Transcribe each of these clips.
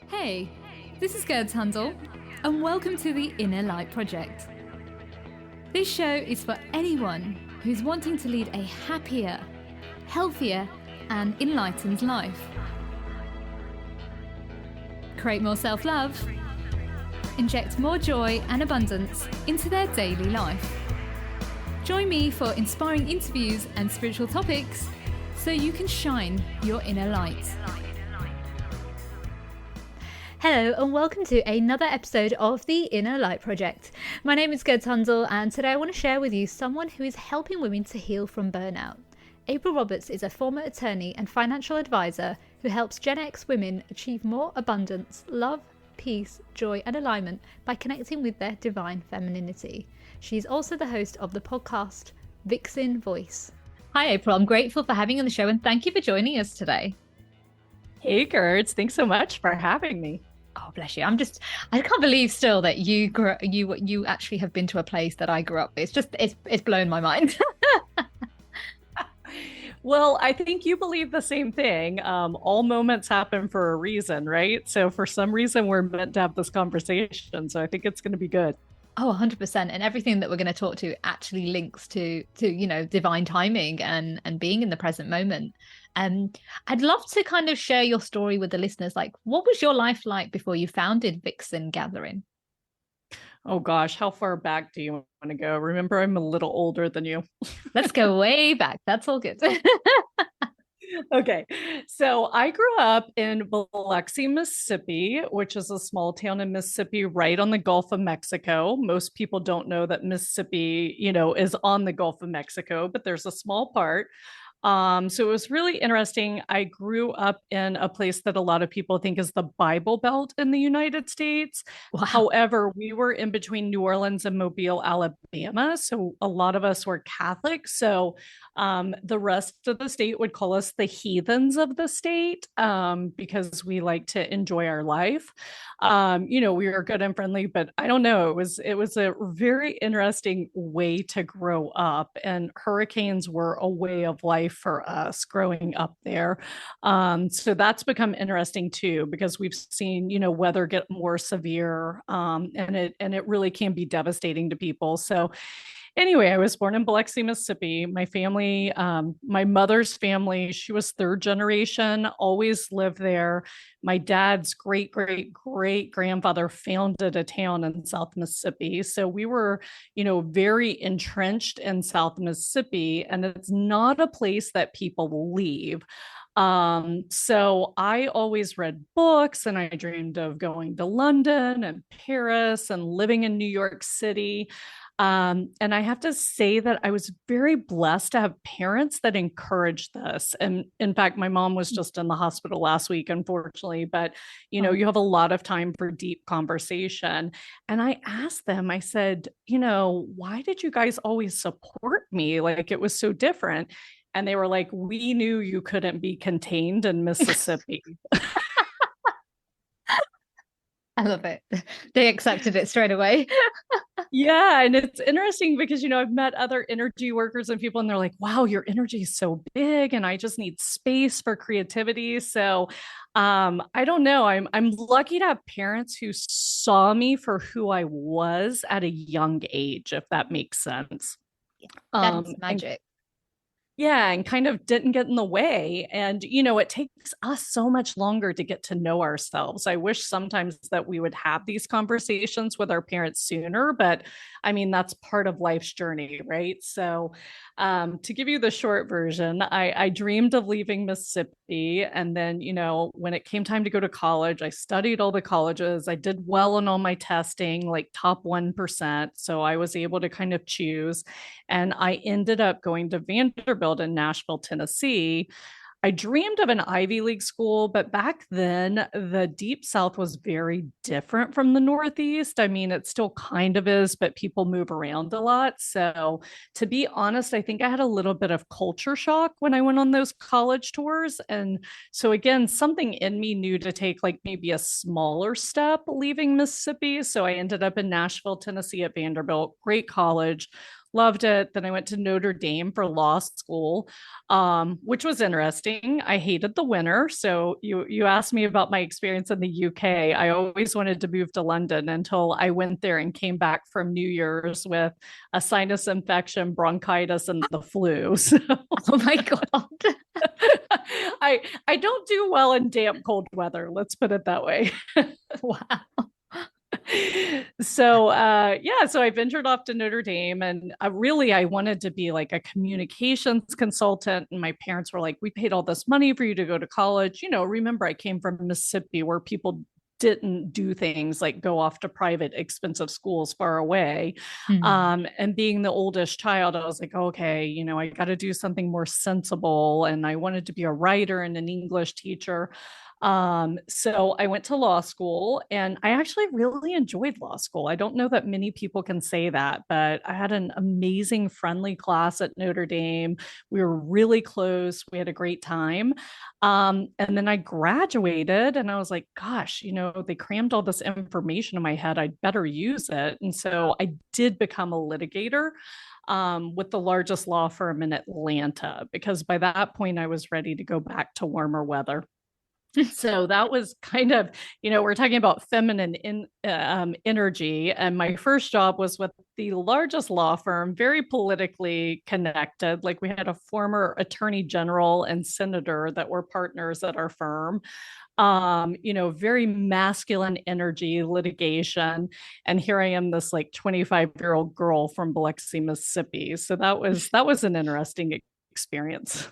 Hey, this is Gerd Handel, and welcome to the Inner Light Project. This show is for anyone who's wanting to lead a happier, healthier, and enlightened life. Create more self-love, inject more joy and abundance into their daily life. Join me for inspiring interviews and spiritual topics so you can shine your inner light. Hello and welcome to another episode of the Inner Light Project. My name is Gerd Handel and today I want to share with you someone who is helping women to heal from burnout. April Roberts is a former attorney and financial advisor who helps Gen X women achieve more abundance, love, peace, joy and alignment by connecting with their divine femininity. She's also the host of the podcast Vixen Voice. Hi April, I'm grateful for having you on the show and thank you for joining us today. Hey Gerds, thanks so much for having me. Oh, bless you. I can't believe still that you actually have been to a place that I grew up with. It's blown my mind. Well, I think you believe the same thing. All moments happen for a reason, right? So for some reason, we're meant to have this conversation. So I think it's going to be good. Oh, 100%. And everything that we're going to talk to actually links to divine timing and being in the present moment. I'd love to kind of share your story with the listeners. Like, what was your life like before you founded Vixen Gathering? Oh gosh, how far back do you want to go? Remember, I'm a little older than you. Let's go way back. That's all good. Okay, so I grew up in Biloxi, Mississippi, which is a small town in Mississippi right on the Gulf of Mexico. Most people don't know that Mississippi, is on the Gulf of Mexico, but there's a small part. So it was really interesting. I grew up in a place that a lot of people think is the Bible Belt in the United States. Wow. However, we were in between New Orleans and Mobile, Alabama. So a lot of us were Catholic. So the rest of the state would call us the heathens of the state because we like to enjoy our life. We were good and friendly, but I don't know. It was a very interesting way to grow up, and hurricanes were a way of life for us growing up there. So that's become interesting too, because we've seen, weather get more severe, and it really can be devastating to people. So anyway, I was born in Biloxi, Mississippi. My family, my mother's family, she was third generation, always lived there. My dad's great, great, great grandfather founded a town in South Mississippi. So we were, very entrenched in South Mississippi, and it's not a place that people leave. So I always read books and I dreamed of going to London and Paris and living in New York City. And I have to say that I was very blessed to have parents that encouraged this. And in fact, my mom was just in the hospital last week, unfortunately, but you have a lot of time for deep conversation. And I asked them, I said, why did you guys always support me? Like it was so different. And they were like, we knew you couldn't be contained in Mississippi. I love it. They accepted it straight away. Yeah. And it's interesting because, I've met other energy workers and people, and they're like, wow, your energy is so big and I just need space for creativity. So I don't know. I'm lucky to have parents who saw me for who I was at a young age, if that makes sense. That's magic. Yeah, and kind of didn't get in the way. And, it takes us so much longer to get to know ourselves. I wish sometimes that we would have these conversations with our parents sooner, but I mean, that's part of life's journey, right? So, to give you the short version, I dreamed of leaving Mississippi. And then, when it came time to go to college, I studied all the colleges. I did well in all my testing, like top 1%. So I was able to kind of choose. And I ended up going to Vanderbilt in Nashville, Tennessee. I dreamed of an Ivy League school, but back then the Deep South was very different from the Northeast. I mean, it still kind of is, but people move around a lot. So, to be honest, I think I had a little bit of culture shock when I went on those college tours. And so, again, something in me knew to take like maybe a smaller step leaving Mississippi. So, I ended up in Nashville, Tennessee at Vanderbilt, great college. Loved it. Then I went to Notre Dame for law school, which was interesting. I hated the winter. So you asked me about my experience in the UK. I always wanted to move to London until I went there and came back from New Year's with a sinus infection, bronchitis, and the flu. So Oh my God. I don't do well in damp, cold weather. Let's put it that way. Wow. So yeah, so I ventured off to Notre Dame, and I wanted to be like a communications consultant, and my parents were like, we paid all this money for you to go to college. Remember, I came from Mississippi where people didn't do things like go off to private expensive schools far away. And being the oldest child, I was like, okay, I got to do something more sensible, and I wanted to be a writer and an English teacher. So I went to law school, and I actually really enjoyed law school. I don't know that many people can say that, but I had an amazing friendly class at Notre Dame. We were really close. We had a great time. And then I graduated, and I was like, gosh, they crammed all this information in my head. I'd better use it. And so I did become a litigator with the largest law firm in Atlanta, because by that point I was ready to go back to warmer weather. So that was kind of, we're talking about feminine energy. And my first job was with the largest law firm, very politically connected. Like, we had a former attorney general and senator that were partners at our firm. Very masculine energy, litigation. And here I am, this like 25-year-old girl from Biloxi, Mississippi. So that was an interesting experience.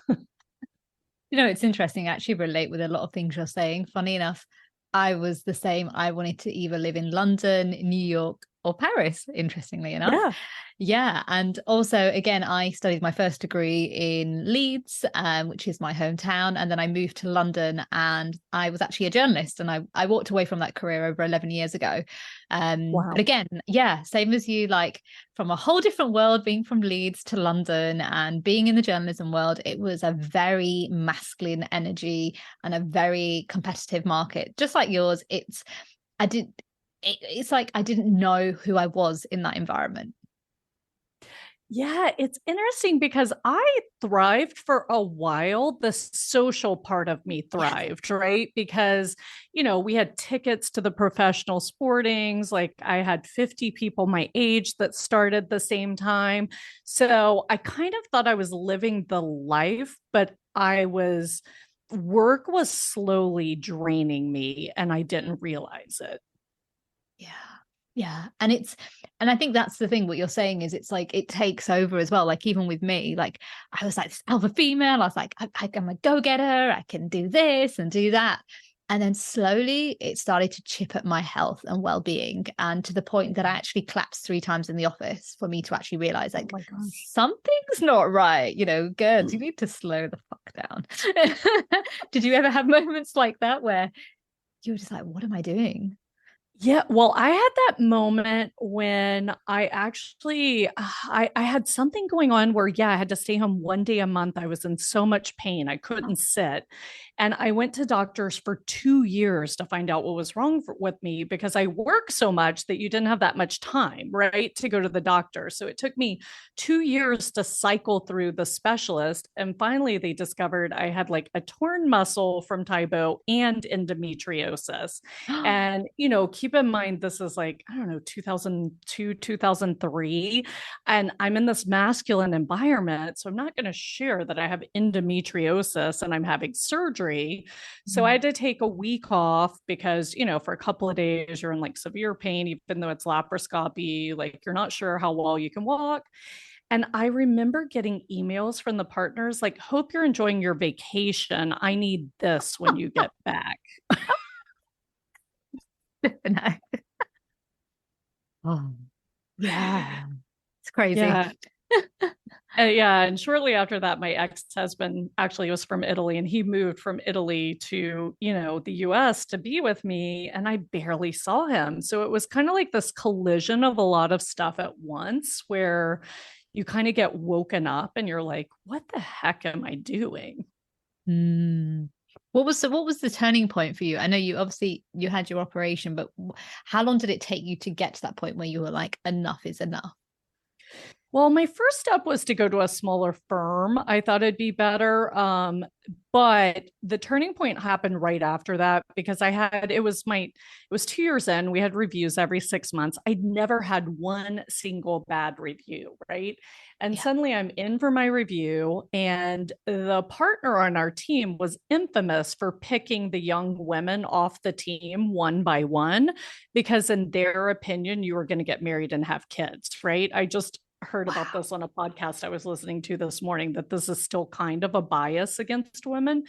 It's interesting. I actually relate with a lot of things you're saying. Funny enough, I was the same. I wanted to either live in London, New York, or Paris, interestingly enough. Yeah. Yeah. And also, again, I studied my first degree in Leeds, which is my hometown. And then I moved to London, and I was actually a journalist. And I walked away from that career over 11 years ago. Wow. But again, yeah, same as you, like from a whole different world, being from Leeds to London and being in the journalism world, it was a very masculine energy and a very competitive market, just like yours. It's like I didn't know who I was in that environment. Yeah, it's interesting because I thrived for a while. The social part of me thrived, right? Because, we had tickets to the professional sportings. Like, I had 50 people my age that started the same time. So I kind of thought I was living the life, but work was slowly draining me, and I didn't realize it. Yeah. Yeah. And I think that's the thing, what you're saying is it's like it takes over as well. Like, even with me, like I was like this alpha female. I was like, I'm a go-getter. I can do this and do that. And then slowly it started to chip at my health and well-being, and to the point that I actually collapsed 3 times in the office for me to actually realize, like, Oh my gosh. something's not right. Girls, you need to slow the fuck down. Did you ever have moments like that where you were just like, what am I doing? Yeah, well, I had that moment when I actually I had something going on where, yeah, I had to stay home one day a month. I was in so much pain. I couldn't sit. And I went to doctors for 2 years to find out what was wrong with me, because I work so much that you didn't have that much time, right, to go to the doctor. So it took me 2 years to cycle through the specialist. And finally they discovered I had like a torn muscle from Tybo and endometriosis. And, keep in mind, this is like, I don't know, 2002, 2003. And I'm in this masculine environment. So I'm not going to share that I have endometriosis and I'm having surgery. So I had to take a week off because, for a couple of days, you're in like severe pain, even though it's laparoscopy, like you're not sure how well you can walk. And I remember getting emails from the partners like, hope you're enjoying your vacation. I need this when you get back. No. Oh, yeah. It's crazy. Yeah. Yeah. And shortly after that, my ex-husband actually was from Italy, and he moved from Italy to, the US to be with me, and I barely saw him. So it was kind of like this collision of a lot of stuff at once, where you kind of get woken up and you're like, what the heck am I doing? What was the turning point for you? I know you had your operation, but how long did it take you to get to that point where you were like, enough is enough? Well, my first step was to go to a smaller firm. I thought it'd be better. But the turning point happened right after that because it was 2 years in. We had reviews every 6 months. I'd never had one single bad review, right? And Yeah. suddenly I'm in for my review, and the partner on our team was infamous for picking the young women off the team one by one because, in their opinion, you were going to get married and have kids, right? I just heard about Wow. this on a podcast I was listening to this morning, that this is still kind of a bias against women.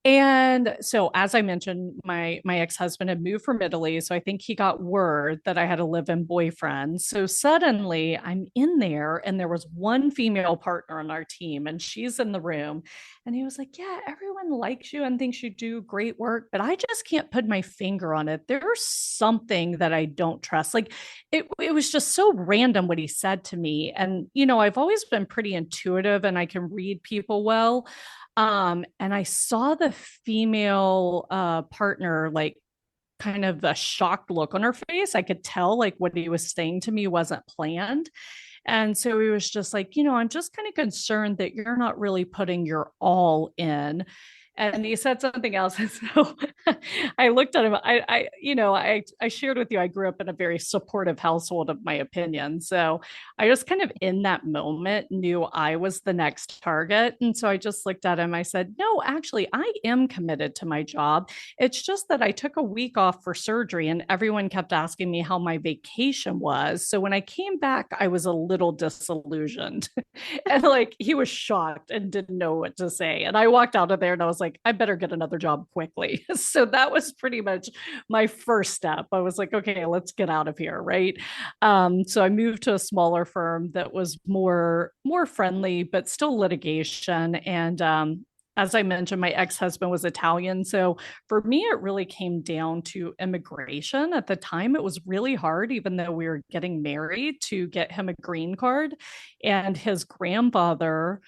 And so, as I mentioned, my ex-husband had moved from Italy, so I think he got word that I had a live-in boyfriend. So suddenly I'm in there, and there was one female partner on our team, and she's in the room, and he was like, "Yeah, everyone likes you and thinks you do great work, but I just can't put my finger on it. There's something that I don't trust." Like, it was just so random what he said to me. And I've always been pretty intuitive, and I can read people well. And I saw the female partner, like, kind of a shocked look on her face. I could tell like what he was saying to me wasn't planned. And so he was just like, I'm just kind of concerned that you're not really putting your all in. And he said something else. And so I looked at him. I shared with you, I grew up in a very supportive household of my opinion. So I just kind of in that moment knew I was the next target. And so I just looked at him. I said, "No, actually, I am committed to my job. It's just that I took a week off for surgery, and everyone kept asking me how my vacation was. So when I came back, I was a little disillusioned." And like he was shocked and didn't know what to say. And I walked out of there and I was like, I better get another job quickly. So that was pretty much my first step. I was like, okay, let's get out of here. Right. So I moved to a smaller firm that was more friendly, but still litigation. And as I mentioned, my ex-husband was Italian. So for me, it really came down to immigration. At the time, it was really hard, even though we were getting married, to get him a green card. And his grandfather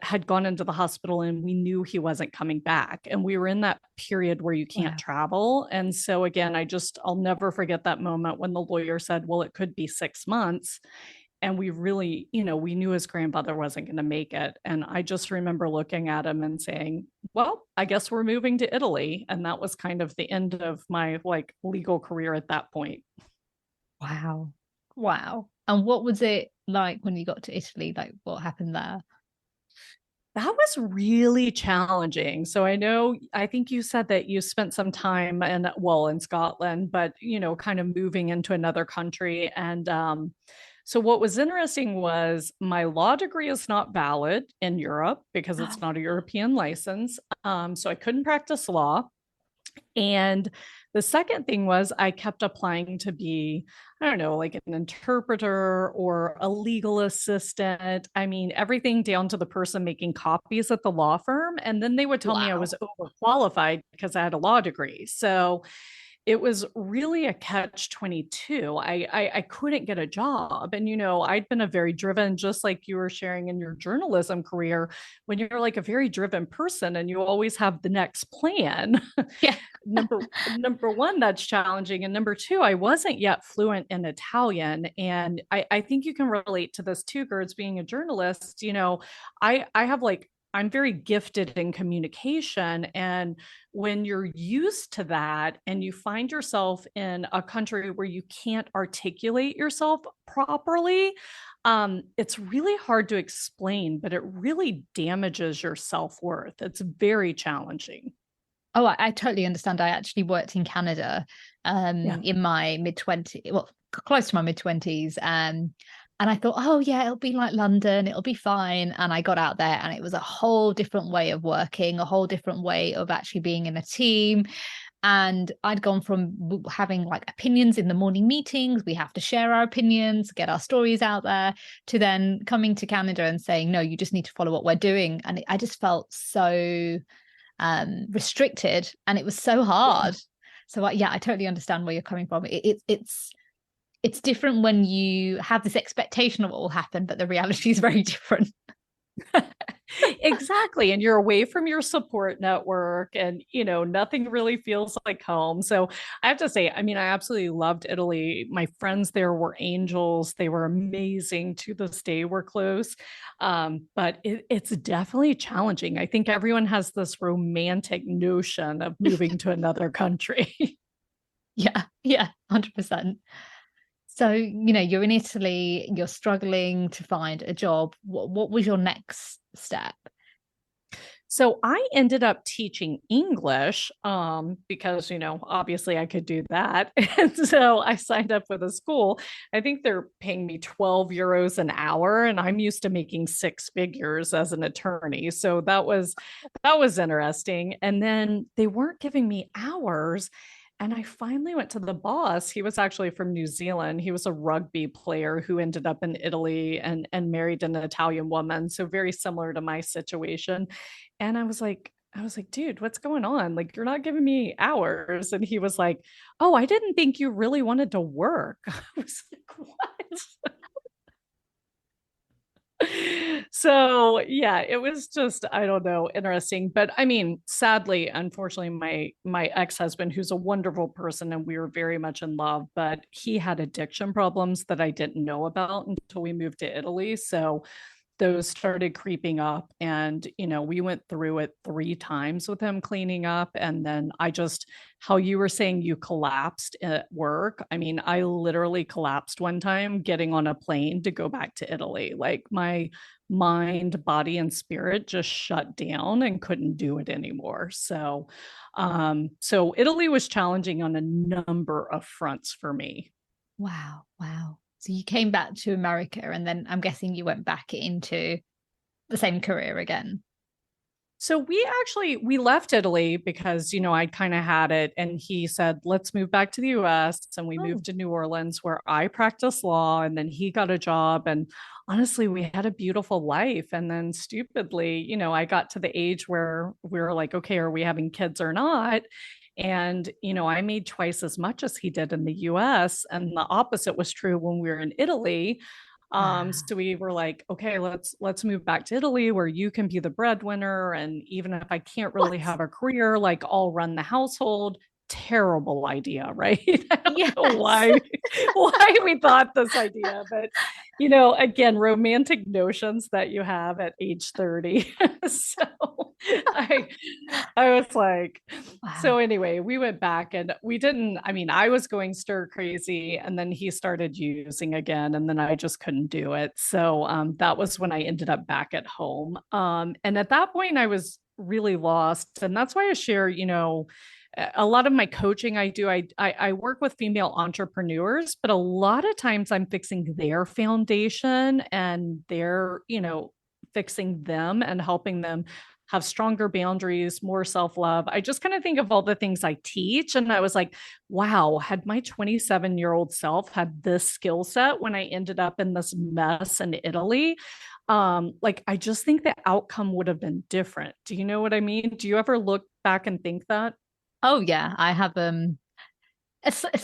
had gone into the hospital, and we knew he wasn't coming back. And we were in that period where you can't Wow. travel. And so again, I'll never forget that moment when the lawyer said, well, it could be 6 months. And we really, we knew his grandfather wasn't going to make it. And I just remember looking at him and saying, well, I guess we're moving to Italy. And that was kind of the end of my like legal career at that point. Wow. Wow. And what was it like when you got to Italy? Like, what happened there? That was really challenging. So I think you said that you spent some time in Scotland, but kind of moving into another country. And so what was interesting was my law degree is not valid in Europe because it's not a European license. So I couldn't practice law. And the second thing was I kept applying to be, I don't know, like an interpreter or a legal assistant. I mean, everything down to the person making copies at the law firm. And then they would tell me I Wow. was overqualified because I had a law degree. So it was really a catch 22. I couldn't get a job. And I'd been a very driven, just like you were sharing in your journalism career, when you're like a very driven person and you always have the next plan. Yeah. Number one, that's challenging. And number two, I wasn't yet fluent in Italian. And I think you can relate to this too, Gerds, being a journalist. I have like I'm very gifted in communication. And when you're used to that and you find yourself in a country where you can't articulate yourself properly, it's really hard to explain, but it really damages your self-worth. It's very challenging. Oh, I totally understand. I actually worked in Canada Yeah. in my mid-20s, well, close to my mid-20s. And I thought, oh, yeah, it'll be like London, it'll be fine. And I got out there and it was a whole different way of working, a whole different way of actually being in a team. And I'd gone from having like opinions in the morning meetings, we have to share our opinions, get our stories out there, to then coming to Canada and saying, no, you just need to follow what we're doing. And I just felt so restricted, and it was so Yeah. hard. So yeah, I totally understand where you're coming from. It's different when you have this expectation of what will happen, but the reality is very different. Exactly. And you're away from your support network and, nothing really feels like home. So I have to say, I mean, I absolutely loved Italy. My friends there were angels. They were amazing. To this day, we're close. But it's definitely challenging. I think everyone has this romantic notion of moving to another country. Yeah, yeah, 100%. So, you're in Italy, you're struggling to find a job. What was your next step? So I ended up teaching English because, obviously I could do that. And so I signed up with a school. I think they're paying me 12 euros an hour, and I'm used to making six figures as an attorney. So that was interesting. And then they weren't giving me hours. And I finally went to the boss. He was actually from New Zealand. He was a rugby player who ended up in Italy and married an Italian woman. So very similar to my situation. And I was like, dude, what's going on? Like, you're not giving me hours. And he was like, oh, I didn't think you really wanted to work. I was like, what? So yeah, it was just, I don't know, interesting. But I mean, sadly, unfortunately, my ex-husband, who's a wonderful person and we were very much in love, but he had addiction problems that I didn't know about until we moved to Italy. So those started creeping up, and we went through it 3 times with him cleaning up. And then I just, how you were saying you collapsed at work, I mean, I literally collapsed one time getting on a plane to go back to Italy. Like, my mind, body, and spirit just shut down and couldn't do it anymore. So Italy was challenging on a number of fronts for me. Wow, wow. So you came back to America, and then I'm guessing you went back into the same career again. So we left Italy because, I kind of had it, and he said, let's move back to the US. And we Oh, moved to New Orleans where I practiced law, and then he got a job. And honestly, we had a beautiful life. And then stupidly, I got to the age where we were like, okay, are we having kids or not? And, I made twice as much as he did in the US. And the opposite was true when we were in Italy. wow. So we were like, okay, let's move back to Italy where you can be the breadwinner. And even if I can't really What? have a career, like, I'll run the household. Terrible idea, right? I don't know Yes. why we thought this idea, but again, romantic notions that you have at age 30. So I I was like, so Wow. anyway, we went back and we didn't, I mean, I was going stir crazy, and then he started using again, and then I just couldn't do it. So that was when I ended up back at home. And at that point I was really lost. And that's why I share, a lot of my coaching I do, I work with female entrepreneurs, but a lot of times I'm fixing their foundation, and they're, fixing them and helping them have stronger boundaries, more self-love. I just kind of think of all the things I teach, and I was like, wow, had my 27-year-old self had this skill set when I ended up in this mess in Italy, like, I just think the outcome would have been different. Do you know what I mean? Do you ever look back and think that? Oh yeah, I have a similar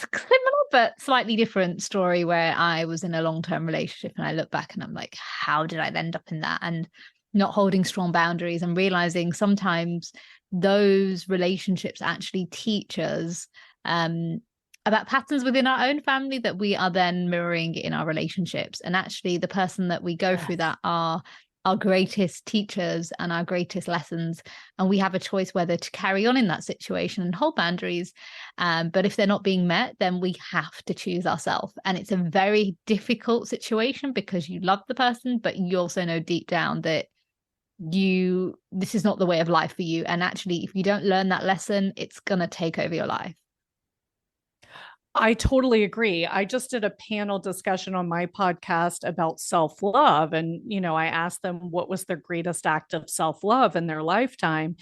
but slightly different story where I was in a long-term relationship, and I look back and I'm like, how did I end up in that? And not holding strong boundaries and realizing sometimes those relationships actually teach us um about patterns within our own family that we are then mirroring in our relationships. And actually the person that we go through Yes. that are our greatest teachers and our greatest lessons, and we have a choice whether to carry on in that situation and hold boundaries, but if they're not being met, then we have to choose ourselves. And it's a very difficult situation because you love the person, but you also know deep down that this is not the way of life for you. And actually, if you don't learn that lesson, it's gonna take over your life. I totally agree. I just did a panel discussion on my podcast about self love. And, I asked them what was their greatest act of self love in their lifetime.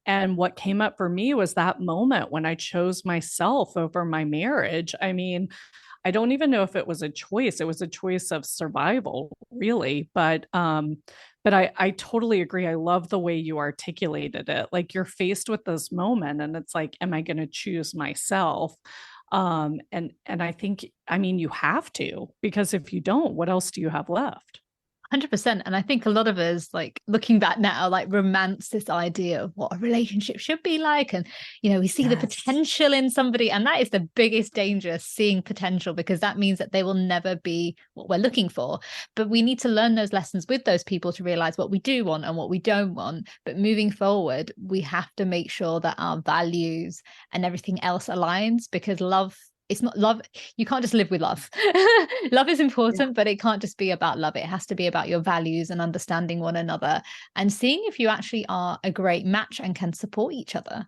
And what came up for me was that moment when I chose myself over my marriage. I mean, I don't even know if it was a choice. It was a choice of survival, really. But I totally agree. I love the way you articulated it. Like, you're faced with this moment, and it's like, am I going to choose myself? And I think, I mean, you have to, because if you don't, what else do you have left? 100%. And I think a lot of us, like looking back now, like romance this idea of what a relationship should be like. And, we see the Yes. potential in somebody. And that is the biggest danger, seeing potential, because that means that they will never be what we're looking for. But we need to learn those lessons with those people to realize what we do want and what we don't want. But moving forward, we have to make sure that our values and everything else aligns, because love, it's not love. You can't just live with love. Love is important, but it can't just be about love. It has to be about your values and understanding one another and seeing if you actually are a great match and can support each other.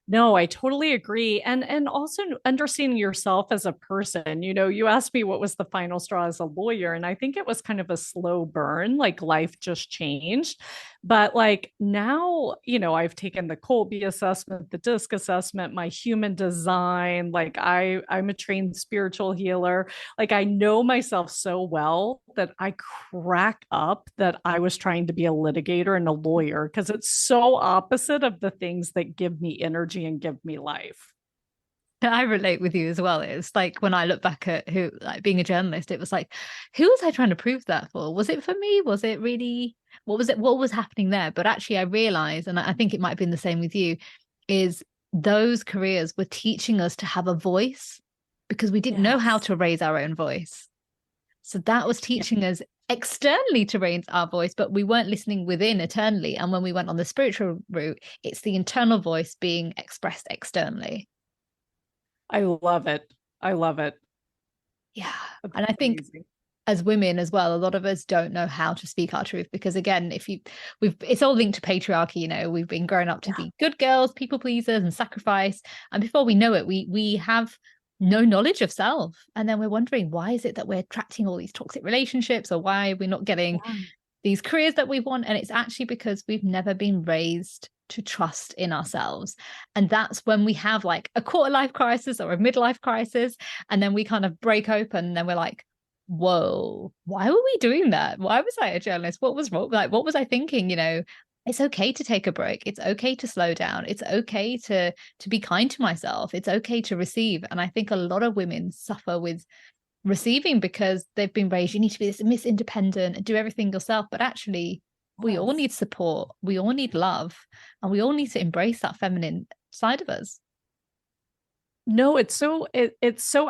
No, I totally agree. And also understanding yourself as a person. You asked me what was the final straw as a lawyer, and I think it was kind of a slow burn, like life just changed. But like now, I've taken the Colby assessment, the DISC assessment, my human design, like I'm a trained spiritual healer. Like I know myself so well that I crack up that I was trying to be a litigator and a lawyer because it's so opposite of the things that give me energy and give me life. I relate with you as well. It's like when I look back at who, like being a journalist, it was like, who was I trying to prove that for? Was it for me? Was it really, what was it? What was happening there? But actually, I realized, and I think it might have been the same with you, is those careers were teaching us to have a voice because we didn't know how Yes. to raise our own voice. So that was Yeah. teaching us externally to raise our voice, but we weren't listening within eternally. And when we went on the spiritual route, it's the internal voice being expressed externally. I love it. I love it. Yeah. That's And I think amazing. as women as well, a lot of us don't know how to speak our truth because again, if you we've it's all linked to patriarchy, we've been grown up to Yeah. be good girls, people pleasers, and sacrifice. And before we know it, we have no knowledge of self. And then we're wondering why is it that we're attracting all these toxic relationships, or why we're not getting Yeah. these careers that we want. And it's actually because we've never been raised to trust in ourselves. And that's when we have like a quarter life crisis or a midlife crisis. And then we kind of break open and then we're like, whoa, why were we doing that? Why was I a journalist? What was wrong? Like, what was I thinking? It's okay to take a break. It's okay to slow down. It's okay to be kind to myself. It's okay to receive. And I think a lot of women suffer with receiving because they've been raised, you need to be this Miss Independent and do everything yourself. But actually, we all Yes. need support. We all need love. And we all need to embrace that feminine side of us. No, it's so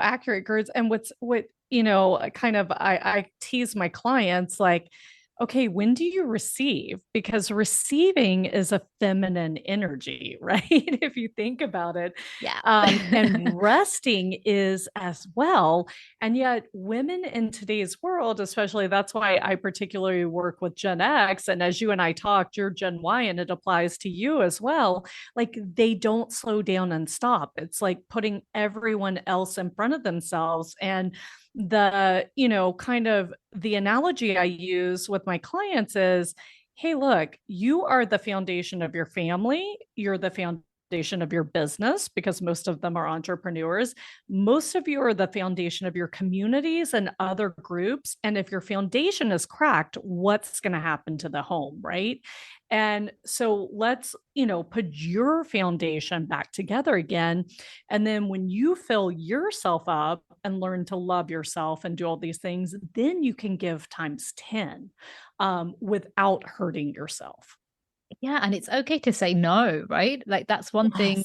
accurate, Gerds. And kind of I tease my clients like, okay, when do you receive? Because receiving is a feminine energy, right? If you think about it. Yeah. And resting is as well. And yet, women in today's world, especially that's why I particularly work with Gen X. And as you and I talked, you're Gen Y, and it applies to you as well. Like they don't slow down and stop. It's like putting everyone else in front of themselves. And kind of the analogy I use with my clients is, hey, look, you are the foundation of your family. You're the foundation of your business because most of them are entrepreneurs. Most of you are the foundation of your communities and other groups. And if your foundation is cracked, what's going to happen to the home, right? And so let's, put your foundation back together again. And then when you fill yourself up and learn to love yourself and do all these things, then you can give times 10 without hurting yourself. Yeah. And it's okay to say no, right? Like that's one thing Yes.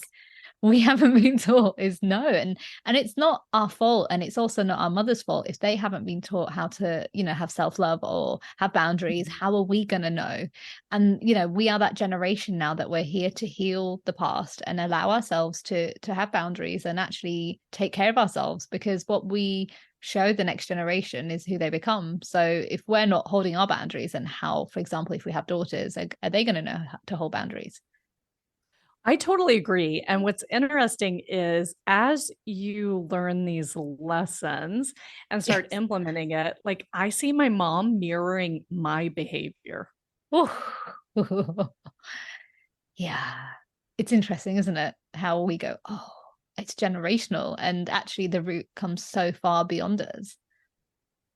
we haven't been taught is no. And it's not our fault. And it's also not our mother's fault if they haven't been taught how to, have self-love or have boundaries. How are we going to know? And we are that generation now that we're here to heal the past and allow ourselves to have boundaries and actually take care of ourselves, because what we show the next generation is who they become. So if we're not holding our boundaries, and how, for example, if we have daughters, are they going to know how to hold boundaries? I totally agree. And what's interesting is as you learn these lessons and start Yes. implementing it, like I see my mom mirroring my behavior. Yeah. It's interesting, isn't it? How we go, oh, it's generational. And actually, the root comes so far beyond us.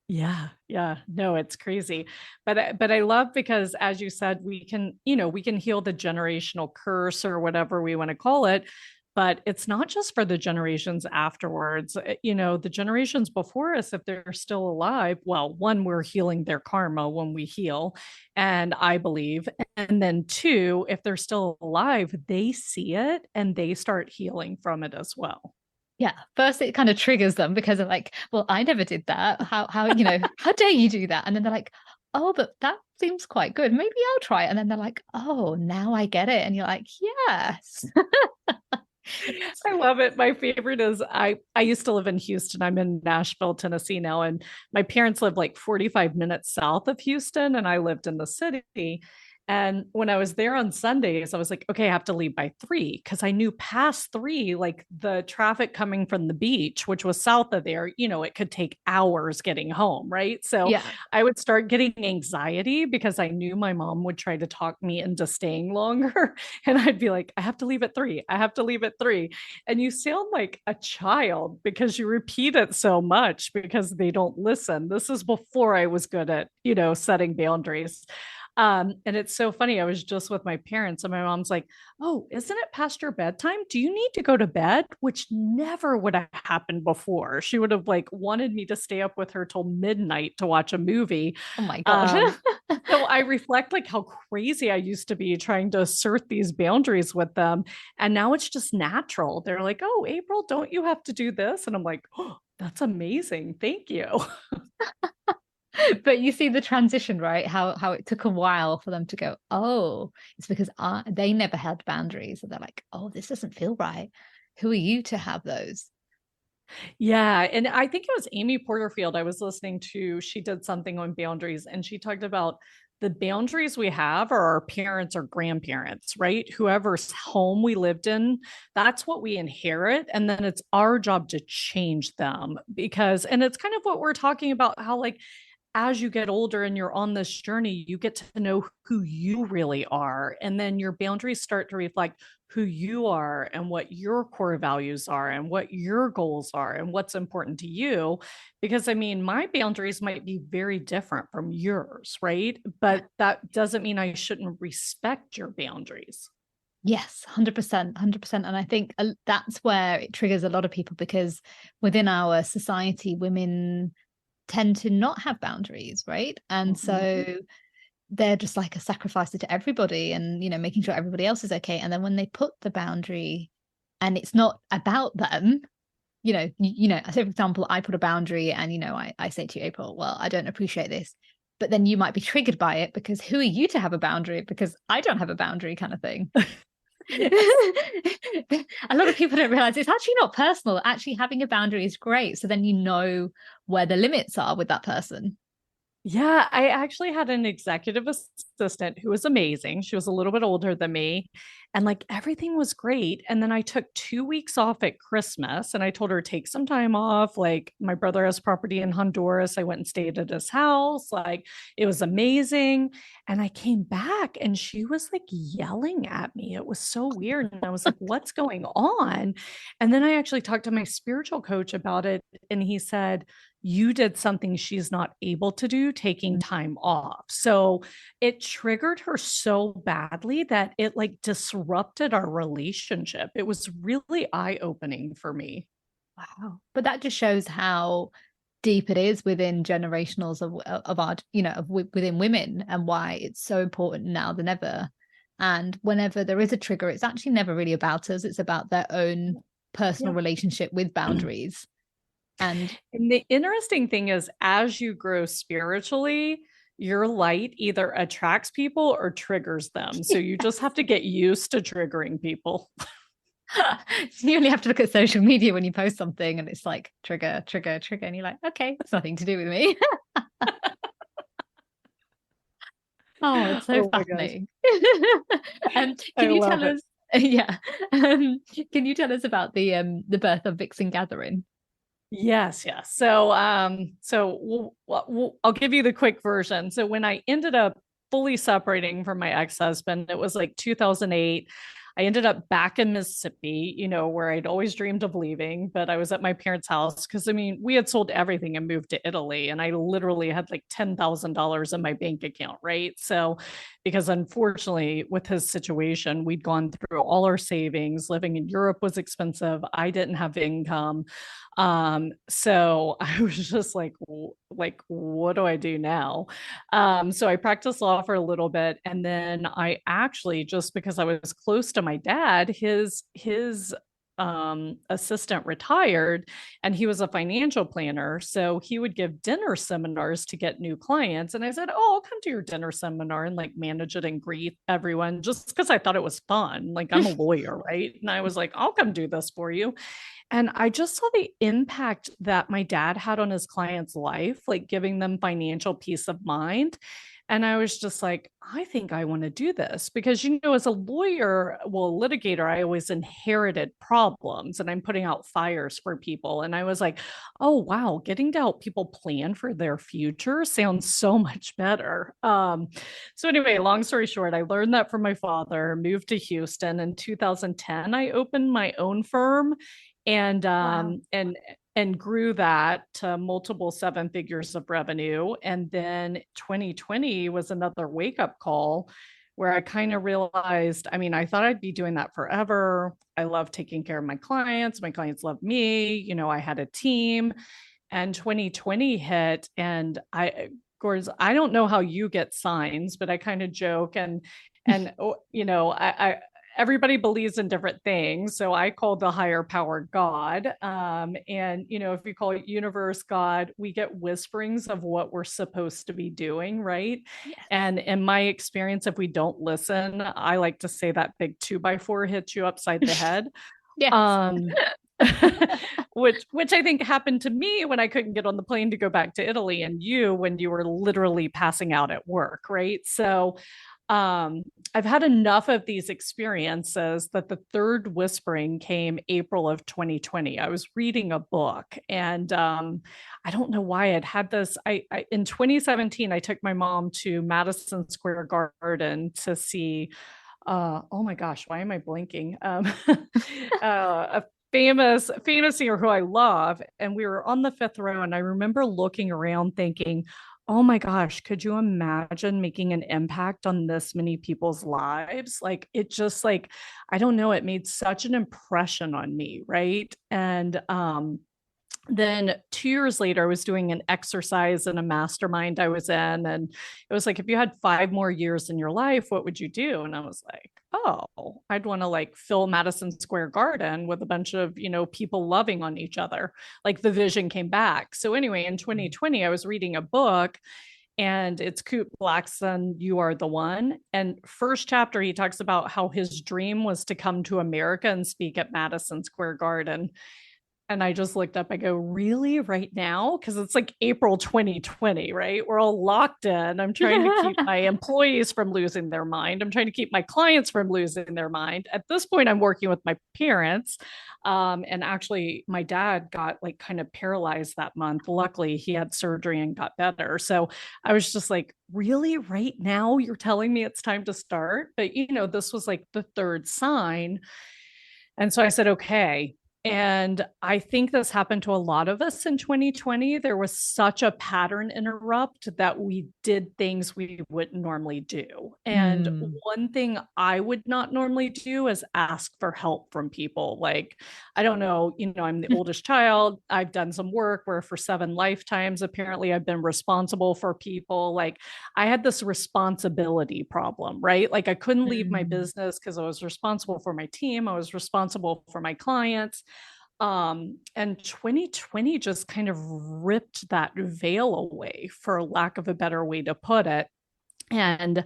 Yeah, yeah. No, it's crazy. But I love because as you said, we can heal the generational curse or whatever we want to call it but it's not just for the generations afterwards. The generations before us, if they're still alive, well, one, we're healing their karma when we heal, and I believe, and then two, if they're still alive, they see it and they start healing from it as well. Yeah, first it kind of triggers them because they're like, well, I never did that. How dare you do that? And then they're like, oh, but that seems quite good. Maybe I'll try it. And then they're like, oh, now I get it. And you're like, yes. I love it. My favorite is I used to live in Houston. I'm in Nashville, Tennessee now, and my parents live like 45 minutes south of Houston, and I lived in the city. And when I was there on Sundays, I was like, okay, I have to leave by 3 because I knew past 3, like the traffic coming from the beach, which was south of there, it could take hours getting home. Right. So Yeah. I would start getting anxiety because I knew my mom would try to talk me into staying longer. And I'd be like, I have to leave at 3. I have to leave at 3. And you sound like a child because you repeat it so much because they don't listen. This is before I was good at, setting boundaries. And it's so funny. I was just with my parents, and my mom's like, oh, isn't it past your bedtime? Do you need to go to bed? Which never would have happened before. She would have like wanted me to stay up with her till midnight to watch a movie. Oh my God. So I reflect like how crazy I used to be trying to assert these boundaries with them. And now it's just natural. They're like, oh, April, don't you have to do this? And I'm like, oh, that's amazing. Thank you. But you see the transition, right? How it took a while for them to go, oh, it's because they never had boundaries. And they're like, oh, this doesn't feel right. Who are you to have those? Yeah. And I think it was Amy Porterfield I was listening to. She did something on boundaries, and she talked about the boundaries we have are our parents or grandparents, right? Whoever's home we lived in, that's what we inherit. And then it's our job to change them and it's kind of what we're talking about, how like as you get older and you're on this journey, you get to know who you really are. And then your boundaries start to reflect who you are and what your core values are and what your goals are and what's important to you. Because I mean, my boundaries might be very different from yours, right? But that doesn't mean I shouldn't respect your boundaries. Yes, 100%, 100%. And I think that's where it triggers a lot of people because within our society, women tend to not have boundaries, right? And so they're just like a sacrificer to everybody and, making sure everybody else is okay. And then when they put the boundary and it's not about them, I say, for example, I put a boundary and, I say to you, April, well, I don't appreciate this. But then you might be triggered by it because who are you to have a boundary? Because I don't have a boundary kind of thing. A lot of people don't realize it's actually not personal. Actually, having a boundary is great. So then you know where the limits are with that person. Yeah, I actually had an executive assistant who was amazing. She was a little bit older than me, and like everything was great. And then I took 2 weeks off at Christmas and I told her, take some time off. Like, my brother has property in Honduras. I went and stayed at his house. Like, it was amazing. And I came back and she was like yelling at me. It was so weird. And I was like, what's going on? And then I actually talked to my spiritual coach about it. And he said, you did something she's not able to do, taking time off. So it triggered her so badly that it like disrupted our relationship. It was really eye-opening for me. Wow. But that just shows how deep it is within generationals of our, within women, and why it's so important now than ever. And whenever there is a trigger, it's actually never really about us. It's about their own personal relationship with boundaries. And the interesting thing is, as you grow spiritually, your light either attracts people or triggers them. So you just have to get used to triggering people. you only have to look at social media when you post something and it's like trigger, trigger, trigger. And you're like, okay, it's nothing to do with me. Oh, it's so fascinating. Can you tell us? Yeah. Can you tell us about the birth of Vixen Gathering? Yes. So I'll give you the quick version. So when I ended up fully separating from my ex-husband, it was like 2008. I ended up back in Mississippi, where I'd always dreamed of leaving, but I was at my parents' house because I mean, we had sold everything and moved to Italy, and I literally had like $10,000 in my bank account, right? So, because unfortunately, with his situation, we'd gone through all our savings. Living in Europe was expensive. I didn't have income. So I was just like, what do I do now? So I practiced law for a little bit, and then I actually, just because I was close to my dad, his assistant retired, and he was a financial planner, so he would give dinner seminars to get new clients. And I said, oh, I'll come to your dinner seminar and like manage it and greet everyone, just because I thought it was fun. Like, I'm a lawyer, right? And I was like, I'll come do this for you. And I just saw the impact that my dad had on his client's life, like giving them financial peace of mind. And I was just like, I think I want to do this because, as a lawyer, well, a litigator, I always inherited problems and I'm putting out fires for people. And I was like, oh, wow, getting to help people plan for their future sounds so much better. So, anyway, long story short, I learned that from my father, moved to Houston in 2010. I opened my own firm and Wow. grew that to multiple seven figures of revenue. And then 2020 was another wake up call where I kind of realized, I mean, I thought I'd be doing that forever. I love taking care of my clients. My clients love me. I had a team, and 2020 hit, and Gordon, I don't know how you get signs, but I kind of joke and I everybody believes in different things. So I call the higher power God. And, if we call it universe, God, we get whisperings of what we're supposed to be doing, right? Yes. And in my experience, if we don't listen, I like to say that big 2x4 hits you upside the head. Yes. Um, which I think happened to me when I couldn't get on the plane to go back to Italy, and you when you were literally passing out at work, right? So um, I've had enough of these experiences that the third whispering came April of 2020. I was reading a book, and I don't know why I'd had this. In 2017, I took my mom to Madison Square Garden to see oh my gosh, why am I blinking? A famous singer who I love. And we were on the fifth row, and I remember looking around thinking, oh my gosh, could you imagine making an impact on this many people's lives? Like, it just like, I don't know, it made such an impression on me, right? And then 2 years later, I was doing an exercise in a mastermind I was in. And it was like, if you had 5 more years in your life, what would you do? And I was like, oh, I'd want to like fill Madison Square Garden with a bunch of, people loving on each other. Like, the vision came back. So, anyway, in 2020, I was reading a book, and it's Coop Blackson, You Are the One. And first chapter, he talks about how his dream was to come to America and speak at Madison Square Garden. And I just looked up, I go, really, right now? Because it's like April 2020, right? We're all locked in. I'm trying to keep my employees from losing their mind. I'm trying to keep my clients from losing their mind. At this point, I'm working with my parents. And actually, my dad got like kind of paralyzed that month. Luckily, he had surgery and got better. So I was just like, really, right now? You're telling me it's time to start? But, this was like the third sign. And so I said, okay. And I think this happened to a lot of us in 2020. There was such a pattern interrupt that we did things we wouldn't normally do. And Mm. one thing I would not normally do is ask for help from people. Like, I don't know, I'm the oldest child. I've done some work where for 7 lifetimes, apparently, I've been responsible for people. Like, I had this responsibility problem, right? Like, I couldn't leave my Mm. business because I was responsible for my team, I was responsible for my clients. And 2020 just kind of ripped that veil away, for lack of a better way to put it. And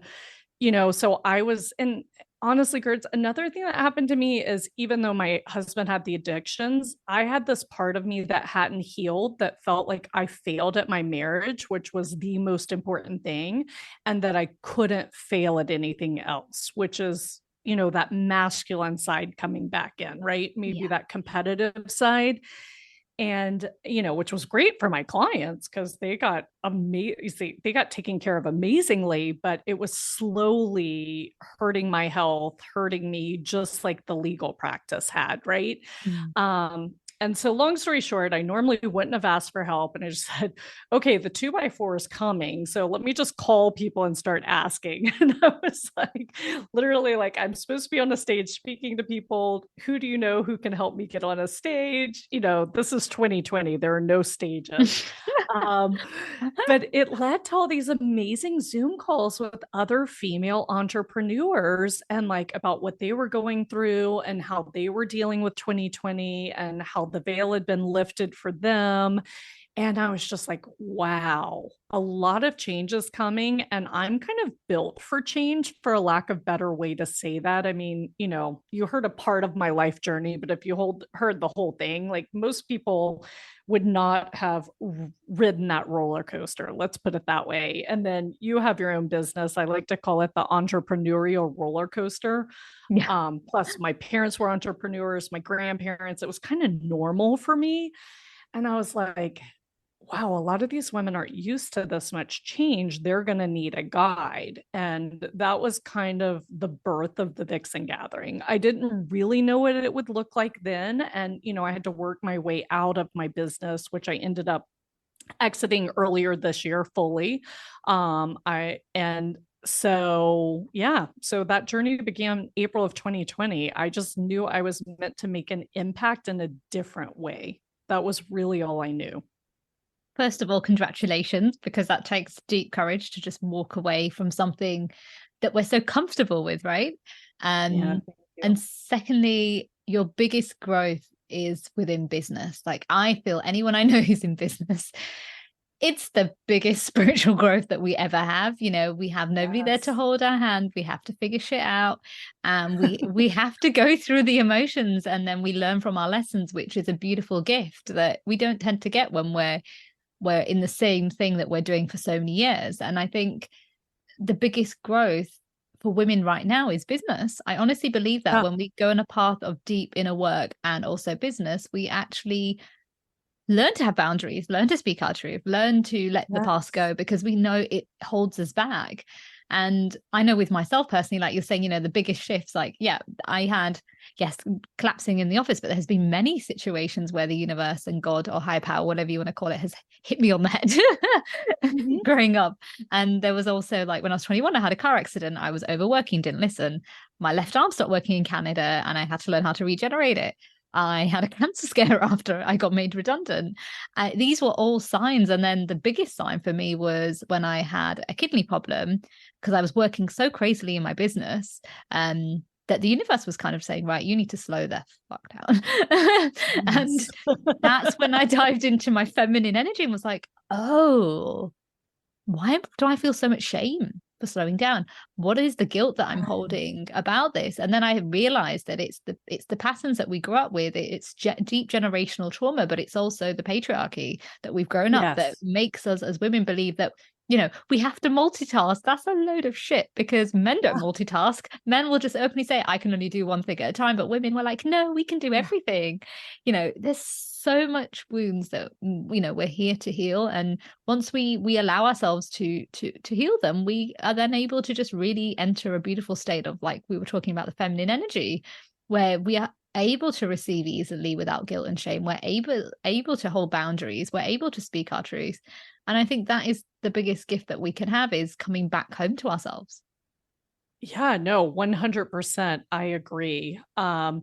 so I was, and honestly, Kurtz, another thing that happened to me is, even though my husband had the addictions, I had this part of me that hadn't healed, that felt like I failed at my marriage, which was the most important thing, and that I couldn't fail at anything else, which is, that masculine side coming back in, right? Maybe Yeah. that competitive side. And, which was great for my clients because they got amazing, they got taken care of amazingly, but it was slowly hurting my health, hurting me, just like the legal practice had, right? Mm. And so, long story short, I normally wouldn't have asked for help. And I just said, okay, the 2x4 is coming. So let me just call people and start asking. And I was like, literally, like, I'm supposed to be on a stage speaking to people. Who do you know who can help me get on a stage? This is 2020. There are no stages. Um, but it led to all these amazing Zoom calls with other female entrepreneurs and like about what they were going through and how they were dealing with 2020 and how the veil had been lifted for them. And I was just like, wow, a lot of change is coming. And I'm kind of built for change, for a lack of better way to say that. I mean, you heard a part of my life journey, but if you heard the whole thing, like most people would not have ridden that roller coaster. Let's put it that way. And then you have your own business. I like to call it the entrepreneurial roller coaster. Yeah. Plus, my parents were entrepreneurs, my grandparents. It was kind of normal for me. And I was like, wow, a lot of these women aren't used to this much change. They're going to need a guide. And that was kind of the birth of the Vixen Gathering. I didn't really know what it would look like then. And, I had to work my way out of my business, which I ended up exiting earlier this year fully. So that journey began April of 2020. I just knew I was meant to make an impact in a different way. That was really all I knew. First of all, congratulations, because that takes deep courage to just walk away from something that we're so comfortable with, right? Yeah, And secondly, your biggest growth is within business. Like, I feel anyone I know who's in business, it's the biggest spiritual growth that we ever have. We have nobody there to hold our hand. We have to figure shit out, and we have to go through the emotions, and then we learn from our lessons, which is a beautiful gift that we don't tend to get when we're in the same thing that we're doing for so many years. And I think the biggest growth for women right now is business. I honestly believe that when we go on a path of deep inner work and also business, we actually learn to have boundaries, learn to speak our truth, learn to let the past go, because we know it holds us back. And I know with myself personally, like you're saying, the biggest shifts, like, yeah, I had, yes, collapsing in the office, but there's been many situations where the universe and God or higher power, whatever you want to call it, has hit me on the head growing up. And there was also, like, when I was 21, I had a car accident. I was overworking, didn't listen. My left arm stopped working in Canada and I had to learn how to regenerate it. I had a cancer scare after I got made redundant. These were all signs. And then the biggest sign for me was when I had a kidney problem, because I was working so crazily in my business that the universe was kind of saying, right, you need to slow the fuck down. And that's when I dived into my feminine energy and was like, oh, why do I feel so much shame for slowing down? What is the guilt that I'm holding about this? And then I realized that it's the patterns that we grew up with. It's deep generational trauma, but it's also the patriarchy that we've grown up that makes us as women believe that, we have to multitask. That's a load of shit, because men don't multitask. Men will just openly say, I can only do one thing at a time. But women were like, no, we can do everything. There's so much wounds that, we're here to heal. And once we allow ourselves to heal them, we are then able to just really enter a beautiful state of, like we were talking about, the feminine energy, where we are able to receive easily without guilt and shame. We're able to hold boundaries. We're able to speak our truth. And I think that is the biggest gift that we can have, is coming back home to ourselves. Yeah, no, 100%. I agree. I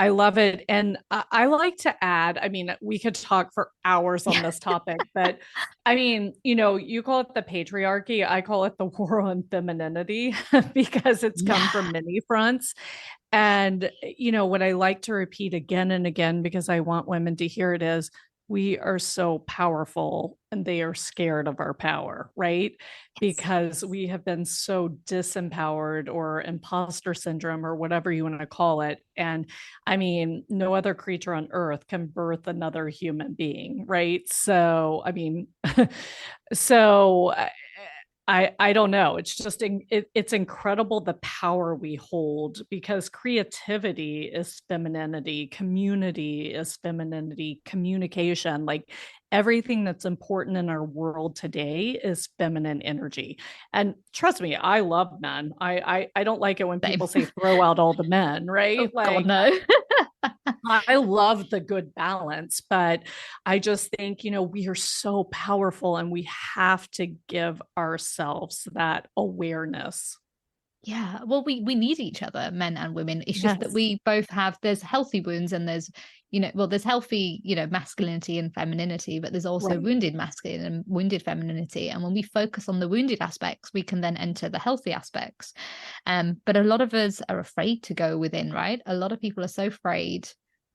love it. And I like to add, I mean, we could talk for hours on this topic, but I mean, you call it the patriarchy. I call it the war on femininity because it's come from many fronts. And, what I like to repeat again and again, because I want women to hear it, is we are so powerful and they are scared of our power, right? Because we have been so disempowered, or imposter syndrome, or whatever you want to call it. And I mean, no other creature on earth can birth another human being, right? So, I mean, so I don't know. It's just it's incredible the power we hold because creativity is femininity, community is femininity, communication, like everything that's important in our world today is feminine energy. And trust me, I love men. I don't like it when Same. people say throw out all the men, Oh right? God, Like no. I love the good balance, but I just think, we are so powerful and we have to give ourselves that awareness. Yeah, well, we need each other, men and women. It's just that Yes. we both have there's healthy wounds and there's, well, there's healthy, masculinity and femininity, but there's also Right. wounded masculine and wounded femininity. And when we focus on the wounded aspects, we can then enter the healthy aspects. But a lot of us are afraid to go within, right? A lot of people are so afraid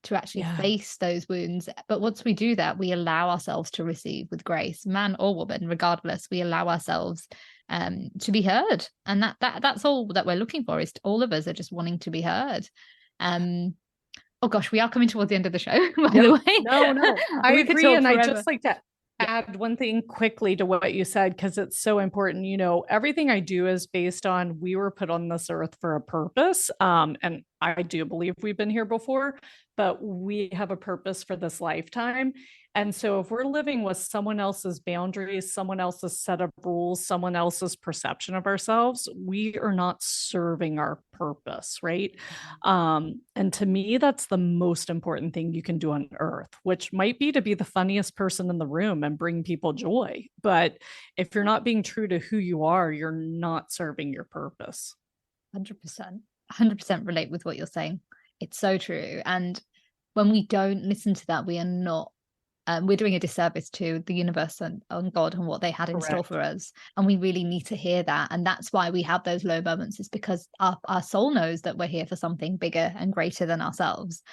to actually Yeah. face those wounds. But once we do that, we allow ourselves to receive with grace, man or woman, regardless. We allow ourselves to be heard, and that's all that we're looking for. Is all of us are just wanting to be heard. Um, oh gosh, we are coming towards the end of the show, by Yep. the way. No, I We could agree. talk And I forever. just like to Yeah. add one thing quickly to what you said, because it's so important. Everything I do is based on we were put on this earth for a purpose. And I do believe we've been here before, but we have a purpose for this lifetime. And so if we're living with someone else's boundaries, someone else's set of rules, someone else's perception of ourselves, we are not serving our purpose, right? And to me, that's the most important thing you can do on earth, which might be to be the funniest person in the room and bring people joy. But if you're not being true to who you are, you're not serving your purpose. 100%. 100% relate with what you're saying. It's so true. And when we don't listen to that, we are not we're doing a disservice to the universe and God and what they had in store Correct. for us. And we really need to hear that. And that's why we have those low moments, is because our soul knows that we're here for something bigger and greater than ourselves.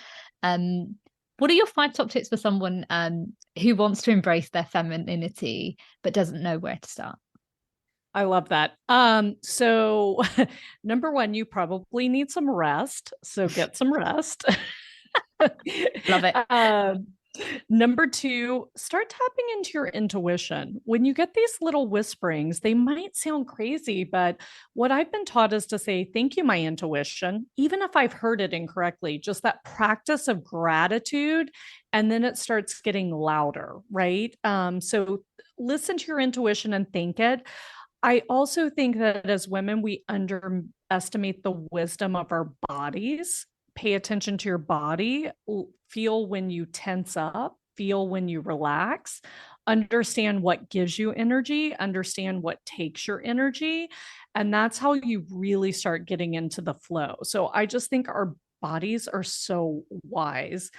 Um, what are your 5 top tips for someone who wants to embrace their femininity but doesn't know where to start? I love that. So number one, you probably need some rest. So get some rest. Love it. um, Number two, start tapping into your intuition. When you get these little whisperings, they might sound crazy, but what I've been taught is to say, thank you, my intuition, even if I've heard it incorrectly, just that practice of gratitude. And then it starts getting louder, right? So listen to your intuition and thank it. I also think that as women, we underestimate the wisdom of our bodies. Pay attention to your body, feel when you tense up, feel when you relax, understand what gives you energy, understand what takes your energy. And that's how you really start getting into the flow. So I just think our bodies are so wise.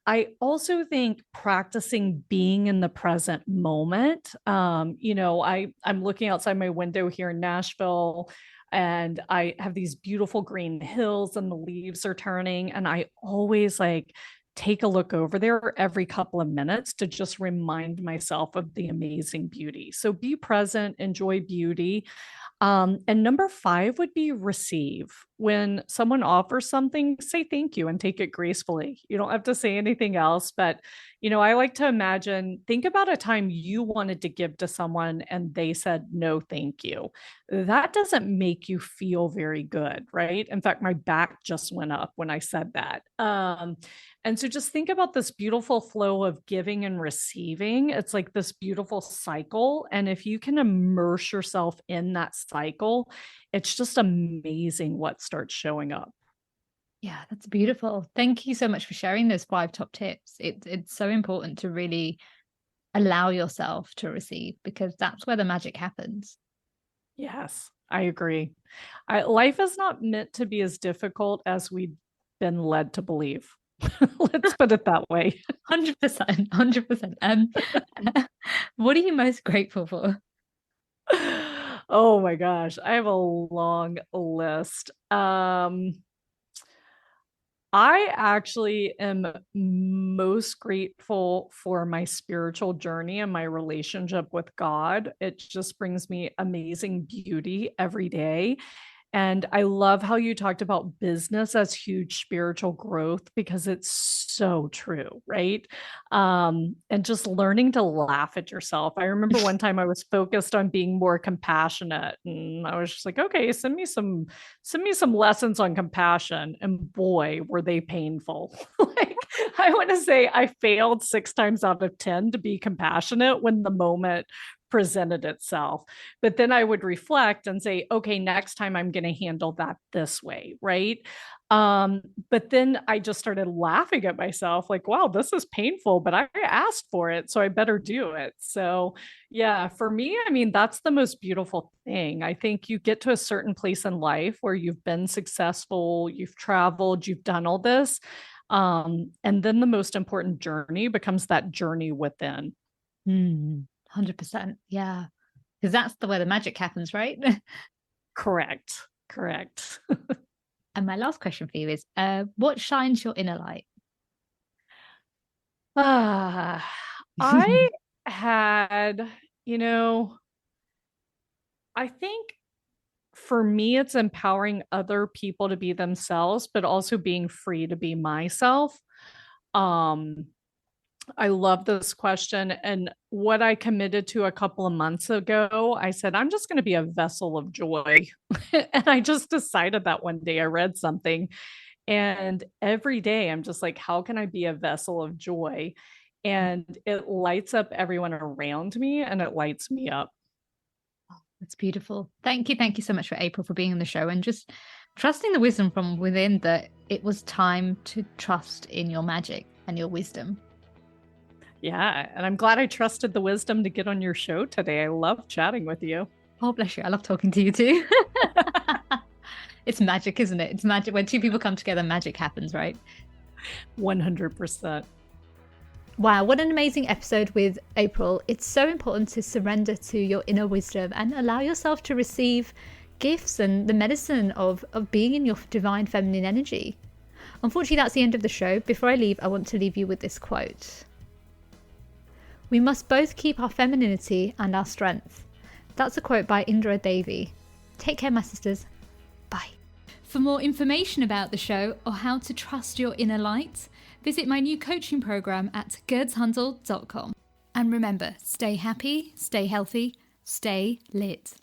I also think practicing being in the present moment. I'm looking outside my window here in Nashville, and I have these beautiful green hills, and the leaves are turning, and I always like take a look over there every couple of minutes to just remind myself of the amazing beauty. So be present, enjoy beauty. And number five would be receive. When someone offers something, say thank you and take it gracefully. You don't have to say anything else, but I like to imagine, think about a time you wanted to give to someone and they said no, thank you. That doesn't make you feel very good, right? In fact, my back just went up when I said that. And so just think about this beautiful flow of giving and receiving. It's like this beautiful cycle. And if you can immerse yourself in that cycle, it's just amazing what starts showing up. Yeah, that's beautiful. Thank you so much for sharing those 5 top tips. It's so important to really allow yourself to receive, because that's where the magic happens. Yes, I agree. Life is not meant to be as difficult as we've been led to believe. Let's put it that way. 100%. 100%. What are you most grateful for? Oh my gosh, I have a long list. I actually am most grateful for my spiritual journey and my relationship with God. It just brings me amazing beauty every day. And I love how you talked about business as huge spiritual growth because it's so true, right? And just learning to laugh at yourself. I remember one time I was focused on being more compassionate, and I was just like, okay, send me some lessons on compassion. And boy, were they painful. Like, I want to say I failed 6 times out of 10 to be compassionate when the moment presented itself. But then I would reflect and say, okay, next time I'm going to handle that this way, right? But then I just started laughing at myself, like, wow, this is painful, but I asked for it, so I better do it. So, yeah, for me, I mean, that's the most beautiful thing. I think you get to a certain place in life where you've been successful, you've traveled, you've done all this. And then the most important journey becomes that journey within. 100%. Yeah. Because that's the where the magic happens, right? Correct. Correct. And my last question for you is, what shines your inner light? I had, you know, I think for me, it's empowering other people to be themselves, but also being free to be myself. Um, I love this question. And what I committed to a couple of months ago, I said, I'm just going to be a vessel of joy. And I just decided that one day I read something. And every day I'm just like, how can I be a vessel of joy? And it lights up everyone around me and it lights me up. That's beautiful. Thank you. Thank you so much for April for being on the show and just trusting the wisdom from within that it was time to trust in your magic and your wisdom. Yeah. And I'm glad I trusted the wisdom to get on your show today. I love chatting with you. Oh, bless you. I love talking to you too. It's magic, isn't it? It's magic. When two people come together, magic happens, right? 100%. Wow, what an amazing episode with April. It's so important to surrender to your inner wisdom and allow yourself to receive gifts and the medicine of being in your divine feminine energy. Unfortunately, that's the end of the show. Before I leave, I want to leave you with this quote. We must both keep our femininity and our strength. That's a quote by Indra Devi. Take care, my sisters. Bye. For more information about the show or how to trust your inner light, visit my new coaching program at gerdshandel.com. And remember, stay happy, stay healthy, stay lit.